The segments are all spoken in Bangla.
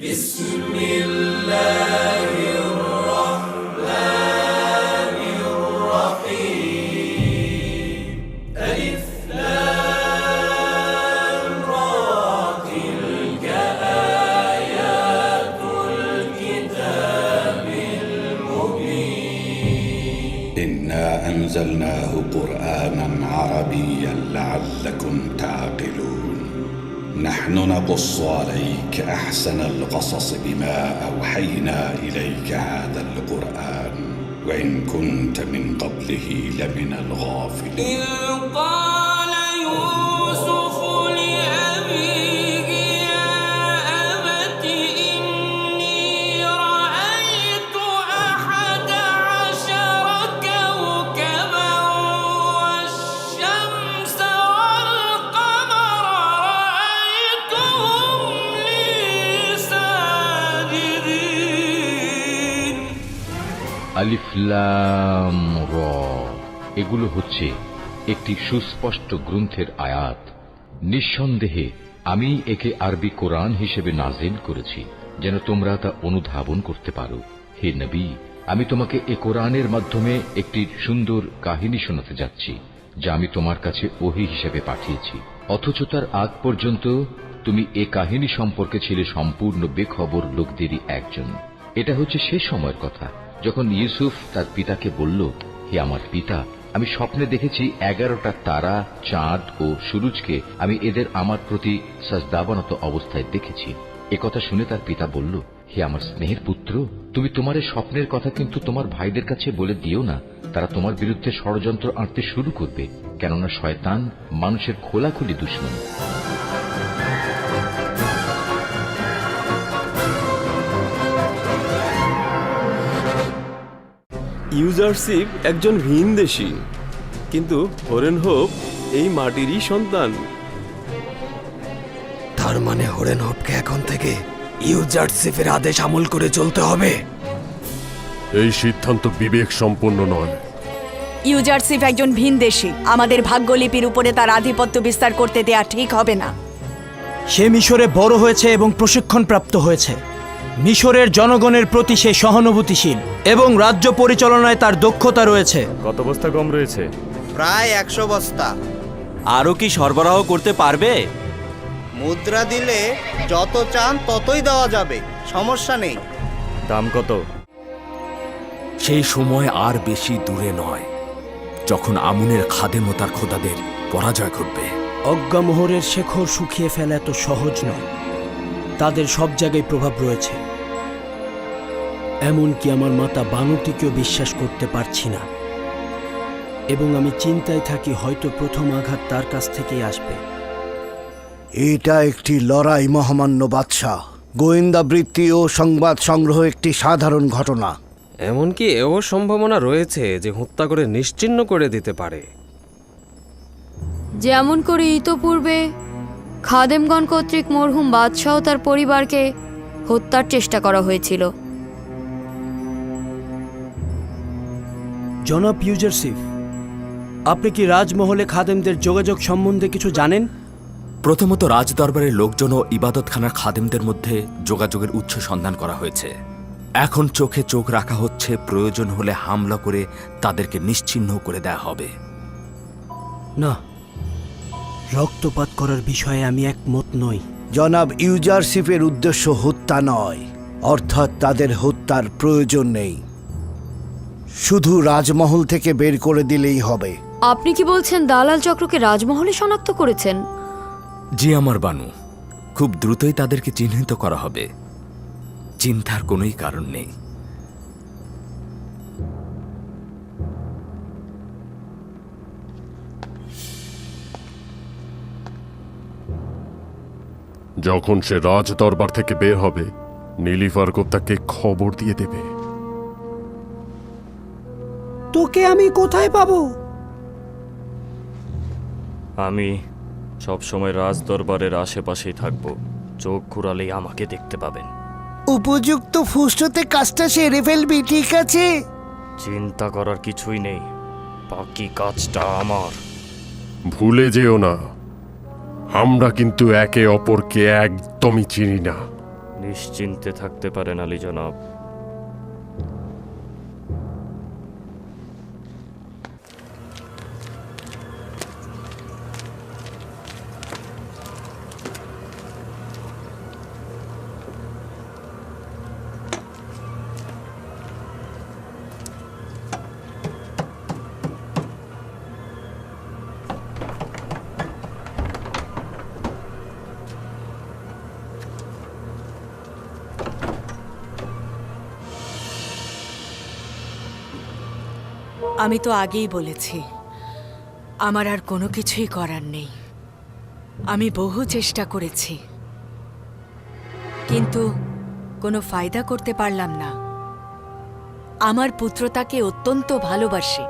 بسم الله الرحمن الرحيم ألف لام را تلك آيات الكتاب المبين إنا أنزلناه قرآنا عربيا لعلكم تعقلون نحن نقص عليك أحسن القصص بما أوحينا إليك هذا القرآن وإن كنت من قبله لمن الغافلين إذ قال يوسف لأبيه يا أبت إني رأيت 11 كوكبا والشمس والقمر رأيتهم لي ساجدين আলিফ লাম র এগুলো হচ্ছে একটি সুস্পষ্ট গ্রন্থের আয়াত। নিঃসন্দেহে আমি একে আরবি কোরআন হিসেবে নাজিল করেছি যেন তোমরা তা অনুধাবন করতে পারো। হে নবী, আমি তোমাকে এ কোরআনের মাধ্যমে একটি সুন্দর কাহিনী শোনাতে যাচ্ছি যা আমি তোমার কাছে ওহী হিসেবে পাঠিয়েছি, অথচ তার আগ পর্যন্ত তুমি এ কাহিনী সম্পর্কে ছিলে সম্পূর্ণ বেখবর লোকদেরই একজন। এটা হচ্ছে সে সময়ের কথা যখন ইউসুফ তার পিতাকে বলল, হে আমার পিতা, আমি স্বপ্নে দেখেছি 11টা তারা, চাঁদ ও সূরজকে আমি এদের আমার প্রতি সাজদাবানত অবস্থায় দেখেছি। একথা শুনে তার পিতা বলল, হে আমার স্নেহের পুত্র, তুমি তোমার এই স্বপ্নের কথা কিন্তু তোমার ভাইদের কাছে বলে দিও না, তারা তোমার বিরুদ্ধে ষড়যন্ত্র আঁটতে শুরু করবে, কেননা শয়তান মানুষের খোলাখুলি দুশমন। ইউজারশিপ একজন ভিনদেশী, কিন্তু হরেন হোপ এই মাটিরই সন্তান। তার মানে হরেন হোপকে এখন থেকে ইউজারশিপের আদেশ আমল করে চলতে হবে। এই সিদ্ধান্ত বিবেক সম্পন্ন নয়। ইউজারশিপ একজন ভিনদেশী, আমাদের ভাগ্যলিপির উপরে তার আধিপত্য বিস্তার করতে দেয়া ঠিক হবে না। সে মিশরে বড় হয়েছে এবং প্রশিক্ষণ প্রাপ্ত হয়েছে। মিশরের জনগণের প্রতি সে সহানুভূতিশীল এবং রাজ্য পরিচালনায় তার দক্ষতা রয়েছে। কত বস্তা গম রয়েছে? প্রায় 100 বস্তা। আরও কি সরবরাহ করতে পারবে? মুদ্রা দিলে যত চান ততই দেওয়া যাবে, সমস্যা নেই। দাম কত? সেই সময় আর বেশি দূরে নয় যখন আমুনের খাদেম ও তার খোদাদের পরাজয় ঘটবে। অজ্ঞামোহরের শেখর শুকিয়ে ফেলা এত সহজ নয়। তাদের সব জায়গায় প্রভাব রয়েছে, এমনকি আমার মাতা বানুতিকেও বিশ্বাস করতে পারছি না, এবং আমি চিন্তায় থাকি হয়তো প্রথম আঘাত তার কাছ থেকেই আসবে। এটা একটি লড়াই মহামান্য বাদশাহ। গোয়েন্দা বৃত্তি ও সংবাদ সংগ্রহ একটি সাধারণ ঘটনা। এমনকি এও সম্ভাবনা রয়েছে যে হত্যা করে নিশ্চিহ্ন করে দিতে পারে। যেমন করে ইতোপূর্বে খাদেমগণ কর্তৃক মরহুম বাদশাহ ও তার পরিবারকে হত্যার চেষ্টা করা হয়েছিল। জনাব ইউজারশিপ, আপনি কি রাজমহলে খাদেমদের যোগাযোগ সম্বন্ধে কিছু জানেন? প্রথমত রাজদরবারের লোকজন ও ইবাদতখানার খাদেমদের মধ্যে যোগাযোগের উৎস সন্ধান করা হয়েছে। এখন চোখে চোখ রাখা হচ্ছে, প্রয়োজন হলে হামলা করে তাদেরকে নিশ্চিহ্ন করে দেয়া হবে। না, রক্তপাত করার বিষয়ে আমি একমত নই। জনাব ইউজারশিপের উদ্দেশ্য হত্যা নয়, অর্থাৎ তাদের হত্যার প্রয়োজন নেই, শুধু রাজমহল থেকে বের করে দিলেই হবে। আপনি কি বলছেন দালাল চক্রকে রাজমহলে শনাক্ত করেছেন? জি আমার বানু, খুব দ্রুতই তাদেরকে চিহ্নিত করা হবে, চিন্তার কোনোই কারণ নেই। যখন সে রাজ দরবার থেকে বের হবে, নীলিফার তাকে খবর দিয়ে দেবে। তোকে আমি কোথায় পাবো? আমি সব সময় রাজ দরবারের আশেপাশেই থাকব, চোখ ঘুরালেই আমাকে দেখতে পাবেন। উপযুক্ত ফুসতে কাজটা সেরে ফেলবি, ঠিক আছে? চিন্তা করার কিছুই নেই, বাকি কাজটা আমার। ভুলে যেও না, আমরা কিন্তু একে অপরকে একদমই চিনি না। নিশ্চিন্তে থাকতে পারেন আলী জনাব। আমি তো আগেই বলেছি, আমার আর কোনো কিছুই করার নেই। আমি বহু চেষ্টা করেছি, কিন্তু কোনো ফায়দা করতে পারলাম না। আমার পুত্র তাকে অত্যন্ত ভালোবাসে,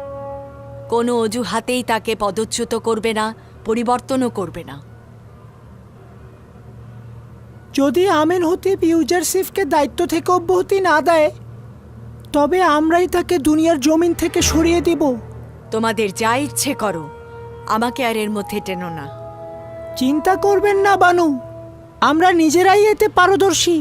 কোনো অজুহাতেই তাকে পদচ্যুত করবে না, পরিবর্তনও করবে না। যদি আমেন হতিব ইউজারসিফকে দায়িত্ব থেকে অব্যাহতি না দেয়, তবে আমরাই তাকে দুনিয়ার জমিন থেকে সরিয়ে দিব। তোমাদের যা ইচ্ছে করো, আমাকে আর এর মধ্যে টেনো না। চিন্তা করবেন না বানু, আমরা নিজেরাই এতে পারদর্শী।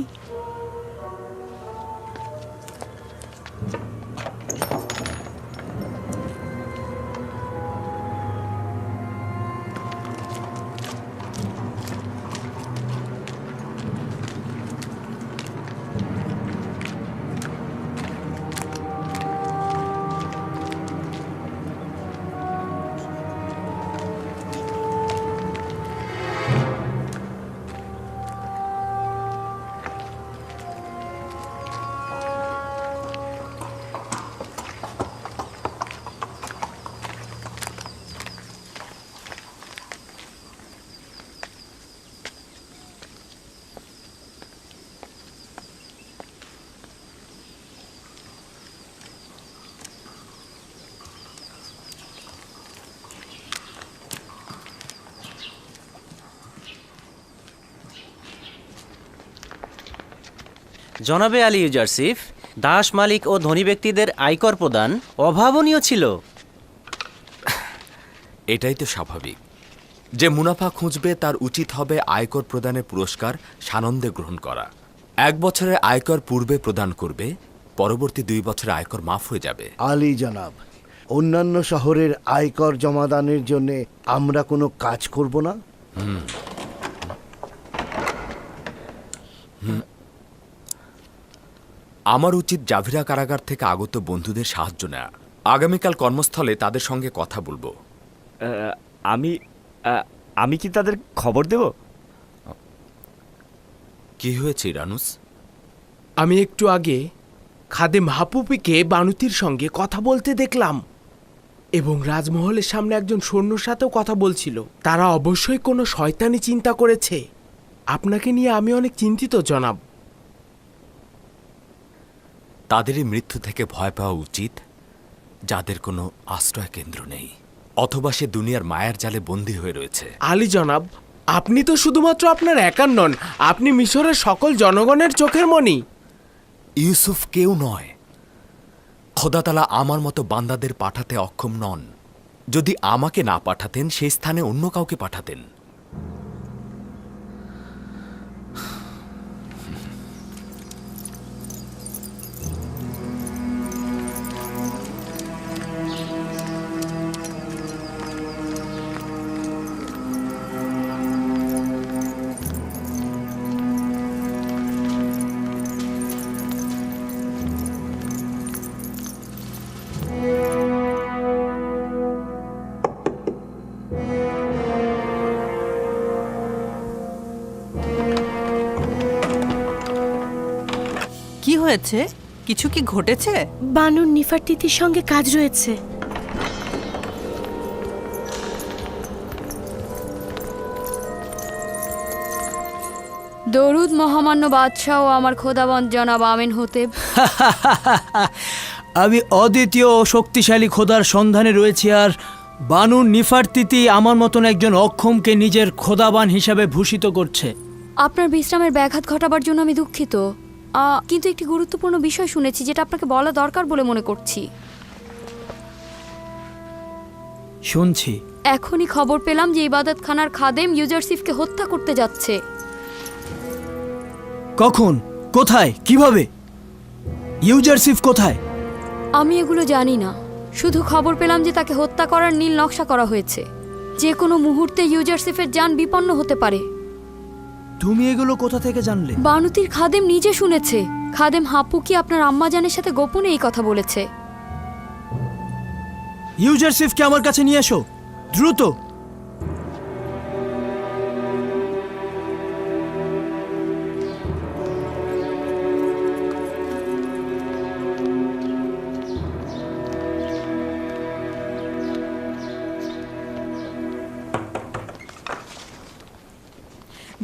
জনাবে আলী ইউজারসিফ, দাস মালিক ও ধনী ব্যক্তিদের আয়কর প্রদান অভাবনীয় ছিল। এটাই তো স্বাভাবিক। যে মুনাফা খুঁজবে তার উচিত হবে আয়কর প্রদানের পুরস্কার সানন্দে গ্রহণ করা। 1 বছরের আয়কর পূর্বে প্রদান করবে, পরবর্তী 2 বছরের আয়কর মাফ হয়ে যাবে। আলী জনাব, অন্যান্য শহরের আয়কর জমাদানের জন্য আমরা কোনো কাজ করব না? আমার উচিত জাভিরা কারাগার থেকে আগত বন্ধুদের সাহায্য নেওয়া। আগামীকাল কর্মস্থলে তাদের সঙ্গে কথা বলবো। আমি কি তাদের খবর দেব? কি হয়েছে ইরানুস? আমি একটু আগে খাদেম হাপুপিকে বানুতির সঙ্গে কথা বলতে দেখলাম, এবং রাজমহলের সামনে একজন সৈন্যর সাথেও কথা বলছিল। তারা অবশ্যই কোনো শয়তানি চিন্তা করেছে। আপনাকে নিয়ে আমি অনেক চিন্তিত জনাব। তাদেরই মৃত্যু থেকে ভয় পাওয়া উচিত যাদের কোনো আশ্রয় কেন্দ্র নেই, অথবা সে দুনিয়ার মায়ার জালে বন্দী হয়ে রয়েছে। আলী জনাব, আপনি তো শুধুমাত্র আপনার একার নন, আপনি মিশরের সকল জনগণের চোখের মণি। ইউসুফ কেউ নয়। খোদাতালা আমার মতো বান্দাদের পাঠাতে অক্ষম নন। যদি আমাকে না পাঠাতেন, সেই স্থানে অন্য কাউকে পাঠাতেন। কি হয়েছে? কিছু কি ঘটেছে? বানুর নিফারতিতির সঙ্গে কাজ রয়েছে। দরুদ মহামান্য বাদশাহ ও আমার খোদাবন্দ জনাব আমিন হতেব। আমি অদ্বিতীয় ও শক্তিশালী খোদার সন্ধানে রয়েছি, আর বানুর নিফারতিতি আমার মতন একজন অক্ষমকে নিজের খোদাবান হিসাবে ভূষিত করছে। আপনার বিশ্রামের ব্যাঘাত ঘটাবার জন্য আমি দুঃখিত, কিন্তু একটি গুরুত্বপূর্ণ বিষয় শুনেছি যেটা আপনাকে বলা দরকার বলে মনে করছি। শুনছি। এখনই খবর পেলাম যে ইবাদতখানার খাদেম ইউজারসিফকে হত্যা করতে যাচ্ছে। কখন? কোথায়? কিভাবে? ইউজারসিফ কোথায়? আমি এগুলো জানি না, শুধু খবর পেলাম যে তাকে হত্যা করার নীল নকশা করা হয়েছে। যে কোনো মুহূর্তে ইউজারসিফের যান বিপন্ন হতে পারে। তুমি এগুলো কোথা থেকে জানলে? বানুতির খাদেম নিজে শুনেছে। খাদেম হাপু কি আপনার আম্মাজানের সাথে গোপনে এই কথা বলেছে। ইউজারসিফকে আমার কাছে নিয়ে এসো, দ্রুত।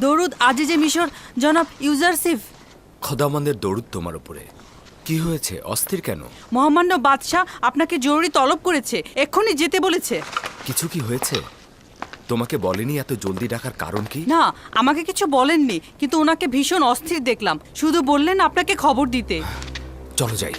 দরুদ আজিজে মিশর জনাব ইউজারসিফ। খোদামন্দের দরুদ তোমার উপরে। কি হয়েছে? অস্থির কেন? মহামান্য বাদশাহ আপনাকে জরুরি তলব করেছে, এক্ষুনি যেতে বলেছে। কিছু কি হয়েছে? তোমাকে বলেনি এত জলদি ডাকার কারণ কি? না, আমাকে কিছু বলেননি, কিন্তু ওনাকে ভীষণ অস্থির দেখলাম। শুধু বললেন আপনাকে খবর দিতে। চলো যাই।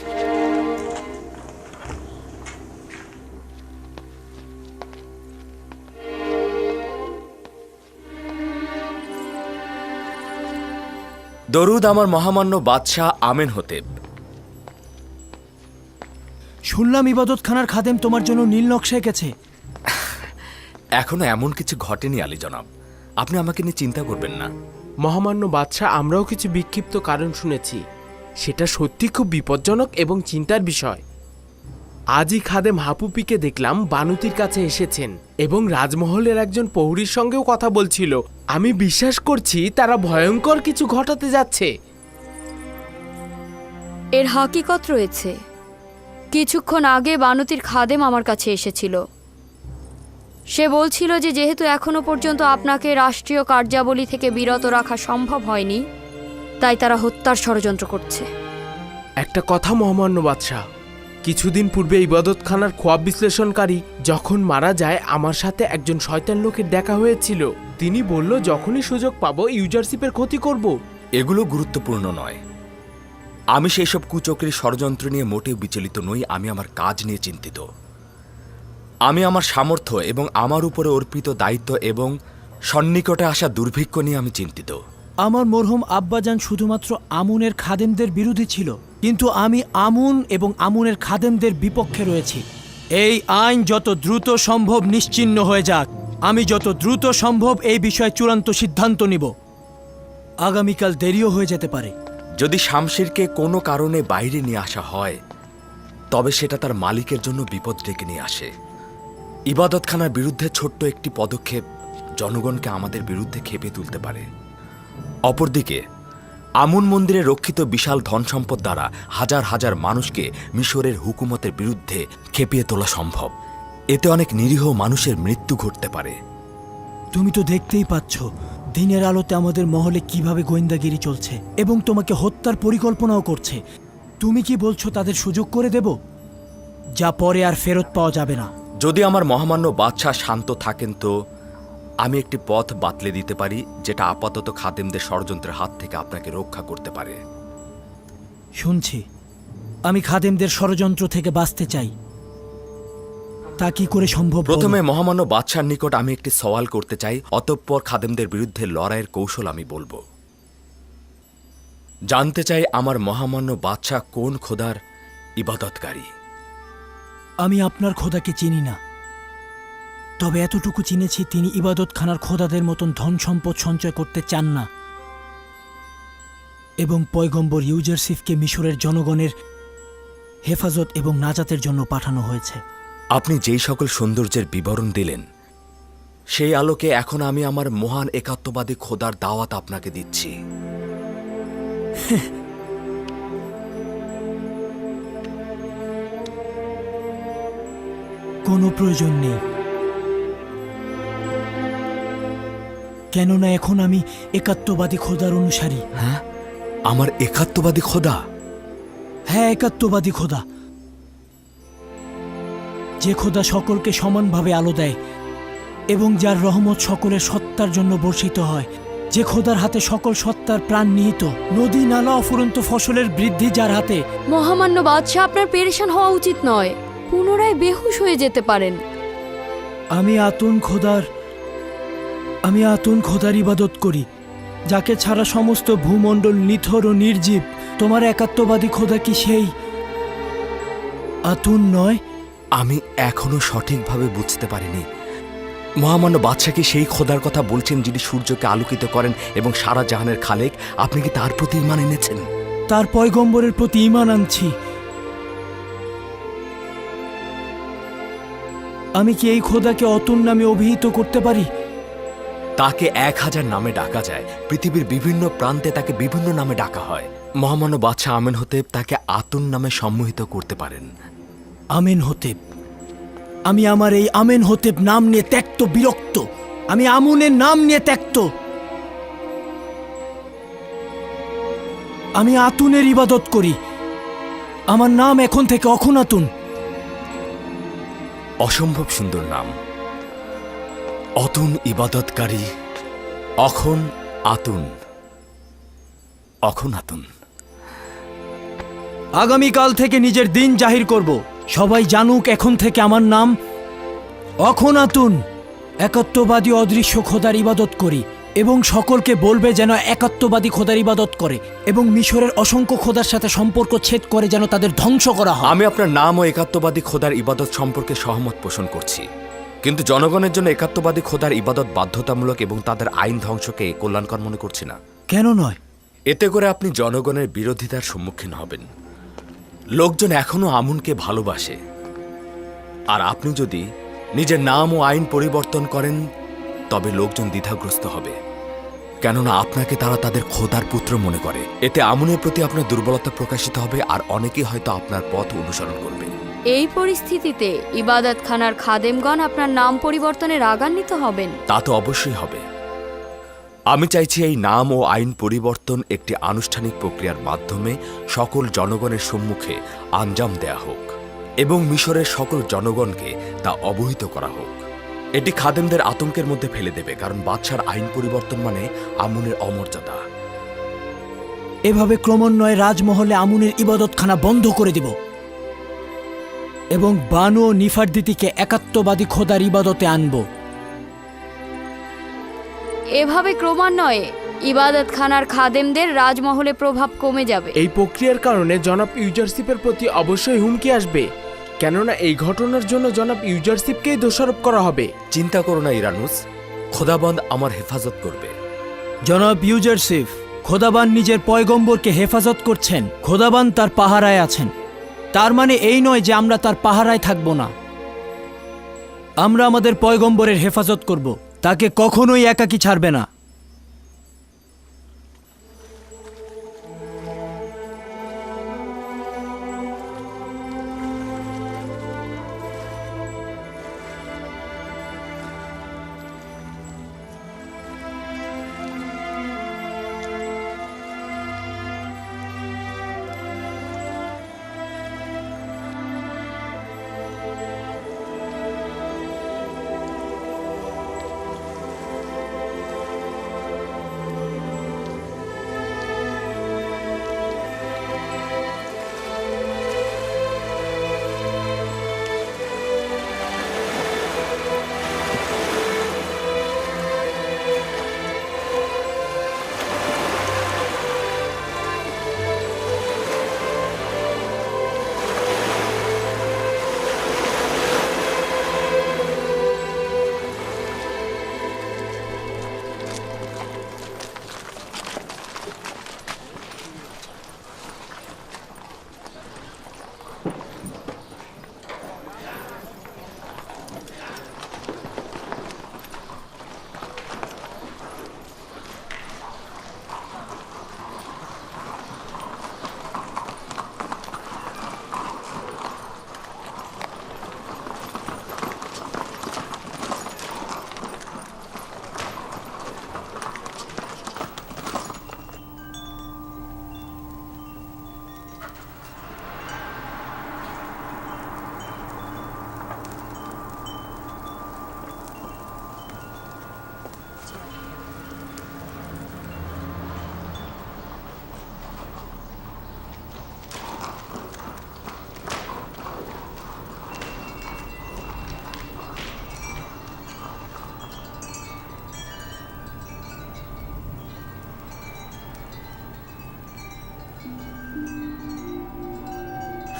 দরুদ আমার মহামান্য বাদশাহ আমেন হতেব। শুনলাম ইবাদতখানার খাদেম তোমার জন্য নীল নকশা এঁকেছে। এখনো এমন কিছু ঘটেনি আলী জনাব, আপনি আমাকে নিয়ে চিন্তা করবেন না। মহামান্য বাদশাহ, আমরাও কিছু বিক্ষিপ্ত কারণ শুনেছি। সেটা সত্যি খুব বিপজ্জনক এবং চিন্তার বিষয়। আজই খাদেম হাপুপিকে দেখলাম বানুতির কাছে এসেছেন এবং রাজমহলের একজন প্রহরীর সঙ্গেও কথা বলছিল। আমি বিশ্বাস করছি তারা ভয়ঙ্কর কিছু ঘটাতে যাচ্ছে। এর হাকিকত রয়েছে। কিছুক্ষণ আগে বানুতির খাদেম আমার কাছে এসেছিল। সে বলছিল যে যেহেতু এখনো পর্যন্ত আপনাকে রাষ্ট্রীয় কার্যাবলী থেকে বিরত রাখা সম্ভব হয়নি, তাই তারা হত্যার ষড়যন্ত্র করছে। একটা কথা মহামান্য বাদশাহ, কিছুদিন পূর্বে ইবাদতখানার খোয়াব বিশ্লেষণকারী যখন মারা যায়, আমার সাথে একজন শয়তান লোকের দেখা হয়েছিল। তিনি বলল যখনই সুযোগ পাবো ইউজারশিপের ক্ষতি করব। এগুলো গুরুত্বপূর্ণ নয়। আমি সেই সব কুচক্রী ষড়যন্ত্র নিয়ে মোটেও বিচলিত নই। আমি আমার কাজ নিয়ে চিন্তিত। আমি আমার সামর্থ্য এবং আমার উপরে অর্পিত দায়িত্ব এবং সন্নিকটে আসা দুর্ভিক্ষ নিয়ে আমি চিন্তিত। আমার মরহুম আব্বাজান শুধুমাত্র আমুনের খাদেমদের বিরোধী ছিল, কিন্তু আমি আমুন এবং আমুনের খাদেমদের বিপক্ষে রয়েছি। এই আইন যত দ্রুত সম্ভব নিশ্চিহ্ন হয়ে যাক। আমি যত দ্রুত সম্ভব এই বিষয়ে চূড়ান্ত সিদ্ধান্ত নিব। আগামীকাল দেরিও হয়ে যেতে পারে। যদি শামশিরকে কোনো কারণে বাইরে নিয়ে আসা হয়, তবে সেটা তার মালিকের জন্য বিপদ ডেকে নিয়ে আসে। ইবাদতখানার বিরুদ্ধে ছোট্ট একটি পদক্ষেপ জনগণকে আমাদের বিরুদ্ধে খেপে তুলতে পারে। অপরদিকে আমুন মন্দিরে রক্ষিত বিশাল ধনসম্পদ দ্বারা হাজার হাজার মানুষকে মিশরের হুকুমতের বিরুদ্ধে খেপিয়ে তোলা সম্ভব। এতে অনেক নিরীহ মানুষের মৃত্যু ঘটতে পারে। তুমি তো দেখতেই পাচ্ছ দিনের আলোতে আমাদের মহলে কিভাবে গোয়েন্দাগিরি চলছে এবং তোমাকে হত্যার পরিকল্পনাও করছে। তুমি কি বলছো তাদের সুযোগ করে দেব, যা পরে আর ফেরত পাওয়া যাবে না? যদি আমার মহামান্য বাদশাহ শান্ত থাকেন, তো আমি একটি পথ বাতলে দিতে পারি, যেটা আপাতত খাদেমদের ষড়যন্ত্রের হাত থেকে আপনাকে রক্ষা করতে পারে। শুনছি, আমি খাদেমদের ষড়যন্ত্র থেকে বাঁচতে চাই। তা কি করে সম্ভব? প্রথমে মহামান্য বাদশার নিকট আমি একটি সওয়াল করতে চাই, অতঃপর খাদেমদের বিরুদ্ধে লড়াইয়ের কৌশল আমি বলবো। জানতে চাই আমার মহামান্য বাদশাহ কোন খোদার ইবাদতকারী। আমি আপনার খোদাকে চিনি না, তবে এতটুকু চিনেছি তিনি ইবাদতখানার খোদাদের মতন ধন সম্পদ সঞ্চয় করতে চান না এবং পয়গম্বর ইউজারসিফকে মিশরের জনগণের হেফাজত এবং নাজাতের জন্য পাঠানো হয়েছে। আপনি যেই সকল সৌন্দর্যের বিবরণ দিলেন, সেই আলোকে এখন আমি আমার মহান একাত্মবাদী খোদার দাওয়াত আপনাকে দিচ্ছি। কোনো প্রয়োজন নেই, কেননা এখন আমি একাত্মবাদী খোদার অনুসারী। হ্যাঁ, আমার একাত্মবাদী খোদা? হ্যাঁ, একাত্মবাদী খোদা, যে খোদা সকলকে সমানভাবে আলো দেয় এবং যার রহমত সকলের সত্তার জন্য বর্ষিত হয়, যে খোদার হাতে সকল সত্তার প্রাণ নিহিত, নদী নালা অফুরন্ত ফসলের বৃদ্ধি যার হাতে। মহামান্য বাদশাহ, আপনার পেরেশান হওয়া উচিত নয়। পুনরায় বেহুশ হয়ে যেতে পারেন। আমি আতুন খোদার ইবাদত করি, যাকে ছাড়া সমস্ত ভূমণ্ডল নিথর ও নির্জীব, তোমার একাত্মবাদী খোদা কি সেই আতুন নয়? আমি এখনো সঠিকভাবে বুঝতে পারিনি। মহামান্য বাদশাহ কি সেই খোদার কথা বলছেন যিনি সূর্যকে আলোকিত করেন এবং সারা জাহানের খালেক? আপনি কি তার প্রতি ঈমান এনেছেন? তার পয়গম্বরের প্রতি ঈমান আনছি। আমি কি এই খোদাকে অতুন নামে অভিহিত করতে পারি? তাকে 1000 নামে ডাকা যায়। পৃথিবীর বিভিন্ন প্রান্তে তাকে বিভিন্ন নামে ডাকা হয়। মহামান্য বাদশাহ আমেনহোতেপ তাকে আতুন নামে সম্মোহিত করতে পারেন। আমেনহোতেপ, আমি আমার এই আমেনহোতেপ নাম নিয়ে ত্যক্ত, বিরক্ত। আমি আমুনের নাম নিয়ে ত্যক্ত। আমি আতুনের ইবাদত করি। আমার নাম এখন থেকে অখনাতুন। অসম্ভব সুন্দর নাম, অতুন ইবাদতকারী, অখন আতুন, অখনাতুন। আগামীকাল থেকে নিজের দিন জাহির করব। সবাই জানুক এখন থেকে আমার নাম অখনাতুন। একাত্মবাদী অদৃশ্য খোদার ইবাদত করি এবং সকলকে বলবে যেন একাত্মবাদী খোদার ইবাদত করে এবং মিশরের অসংখ্য খোদার সাথে সম্পর্ক ছেদ করে যেন তাদের ধ্বংস করা হয়। আমি আপনার নাম ও একাত্মবাদী খোদার ইবাদত সম্পর্কে সহমত পোষণ করছি, কিন্তু জনগণের জন্য একাত্মবাদী খোদার ইবাদত বাধ্যতামূলক এবং তাদের আইন ধ্বংসকে কল্যাণকর মনে করছি না। কেন নয়? এতে করে আপনি জনগণের বিরোধিতার সম্মুখীন হবেন। লোকজন এখনো আমুনকে ভালোবাসে, আর আপনি যদি নিজের নাম ও আইন পরিবর্তন করেন তবে লোকজন দ্বিধাগ্রস্ত হবে, কেননা আপনাকে তারা তাদের খোদার পুত্র মনে করে। এতে আমুনের প্রতি আপনার দুর্বলতা প্রকাশিত হবে, আর অনেকেই হয়তো আপনার পথ অনুসরণ করবে। এই পরিস্থিতিতে ইবাদতখানার খাদেমগণ আপনার নাম পরিবর্তনে রাগান্বিত হবেন। তা তো অবশ্যই হবে। আমি চাইছি এই নাম ও আইন পরিবর্তন একটি আনুষ্ঠানিক প্রক্রিয়ার মাধ্যমে সকল জনগণের সম্মুখে আঞ্জাম দেয়া হোক এবং মিশরের সকল জনগণকে তা অবহিত করা হোক। এটি খাদেমদের আতঙ্কের মধ্যে ফেলে দেবে, কারণ বাদশার আইন পরিবর্তন মানে আমুনের অমর্যাদা। এভাবে ক্রমান্বয়ে রাজমহলে আমুনের ইবাদতখানা বন্ধ করে দিব এবং বানু ও নিফারদিতিকে একাত্মবাদী খোদার ইবাদতে আনব। এভাবে ক্রমান্বয়ে ইবাদতখানার খাদেমদের রাজমহলে প্রভাব কমে যাবে। এই প্রক্রিয়ার কারণে জনাব ইউজারশিপের প্রতি অবশ্যই হুমকি আসবে, কেননা এই ঘটনার জন্য জনাব ইউজারশিপকেই দোষারোপ করা হবে। চিন্তা করো না ইরানুস, খোদাবন্দ আমার হেফাজত করবে। জনাব ইউজারশিপ, খোদাবান নিজের পয়গম্বরকে হেফাজত করছেন। খোদাবান তার পাহারায় আছেন। তার মানে এই নয় যে আমরা তার পাহারায় থাকব না। আমরা আমাদের পয়গম্বরের হেফাজত করব, তাকে কখনোই একাকী ছাড়বে না।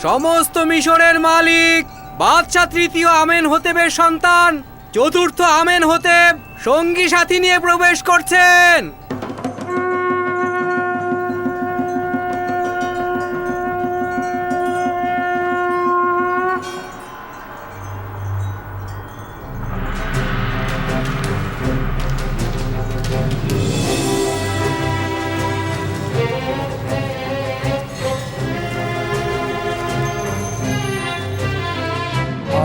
সমস্ত মিশরের মালিক বাদশাহ তৃতীয় আমেনহোতেবের সন্তান চতুর্থ আমেনহোতেব সঙ্গী সাথী নিয়ে প্রবেশ করছেন।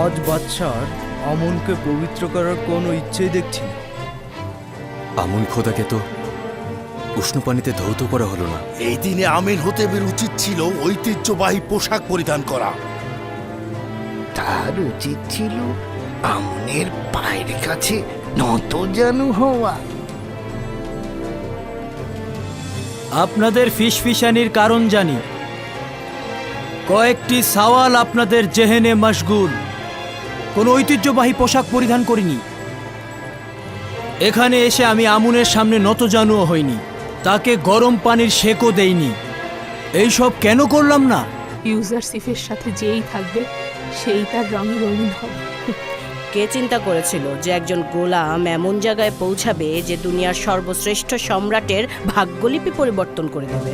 আজ বাদশার আমনকে পবিত্র করার কোনো ইচ্ছেই দেখছি না। আমন খোদাকে তো উষ্ণ পানিতে ধৌত করা হলো না। এই দিনে আমেনহোতেবের উচিত ছিল ঐতিহ্যবাহী পোশাক পরিধান করা। তার উচিত ছিল আমনের পায়ের কাছে নতজানু হওয়া। আপনাদের ফিসফিসানির কারণ জানি। কয়েকটি সওয়াল আপনাদের জেহেনে মশগুল। কোনো ঐতিহ্যবাহী পোশাক পরিধান করিনি। এখানে এসে আমি আমুনের সামনে নতজানুও হইনি, তাকে গরম পানির সেকও দেইনি। এইসব কেন করলাম না? ইউজারসিফের সাথে যেই থাকবে সেই তার রঙে রঙিন হবে। কে চিন্তা করেছিল যে একজন গোলাম এমন জায়গায় পৌঁছাবে যে দুনিয়ার সর্বশ্রেষ্ঠ সম্রাটের ভাগ্যলিপি পরিবর্তন করে দেবে?